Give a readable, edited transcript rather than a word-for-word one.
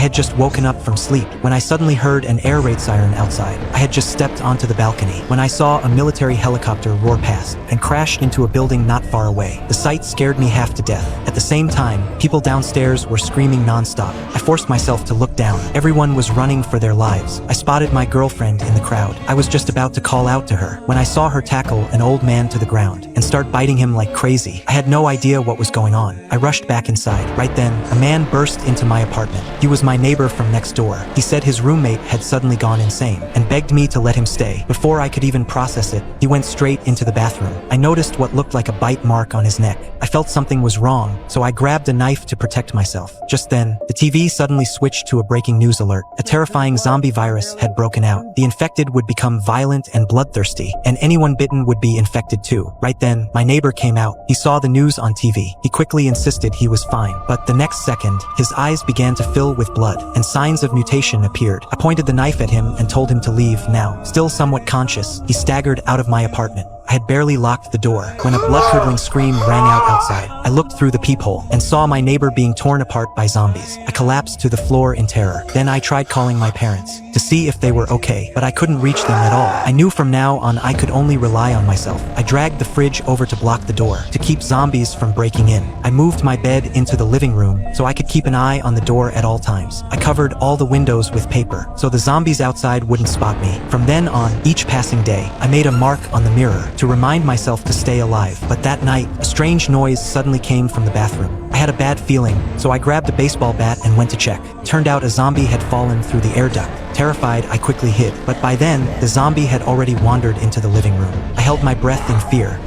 had just woken up from sleep when I suddenly heard an air raid siren outside. I had just stepped onto the balcony when I saw a military helicopter roar past and crashed into a building not far away. The sight scared me half to death. At the same time, people downstairs were screaming nonstop. I forced myself to look down. Everyone was running for their lives. I spotted my girlfriend in the crowd. I was just about to call out to her when I saw her tackle an old man to the ground and start biting him like crazy. I had no idea what was going on. I rushed back inside. Right then, a man burst into my apartment. He was my neighbor from next door. He said his roommate had suddenly gone insane and begged me to let him stay. Before I could even process it, he went straight into the bathroom. I noticed what looked like a bite mark on his neck. I felt something was wrong, so I grabbed a knife to protect myself. Just then, the TV suddenly switched to a breaking news alert. A terrifying zombie virus had broken out. The infected would become violent and bloodthirsty, and anyone bitten would be infected too. Right then, my neighbor came out. He saw the news on TV. He quickly insisted he was fine, but the next second, his eyes began to fill with blood, and signs of mutation appeared. I pointed the knife at him and told him to leave now. Still somewhat conscious, he staggered out of my apartment. I had barely locked the door when a blood-curdling scream rang out outside. I looked through the peephole and saw my neighbor being torn apart by zombies. I collapsed to the floor in terror. Then I tried calling my parents to see if they were okay, but I couldn't reach them at all. I knew from now on I could only rely on myself. I dragged the fridge over to block the door to keep zombies from breaking in. I moved my bed into the living room so I could keep an eye on the door at all times. I covered all the windows with paper so the zombies outside wouldn't spot me. From then on, each passing day, I made a mark on the mirror to remind myself to stay alive. But that night, a strange noise suddenly came from the bathroom. I had a bad feeling, so I grabbed a baseball bat and went to check. Turned out a zombie had fallen through the air duct. Terrified, I quickly hid, but by then, the zombie had already wandered into the living room. I held my breath in fear,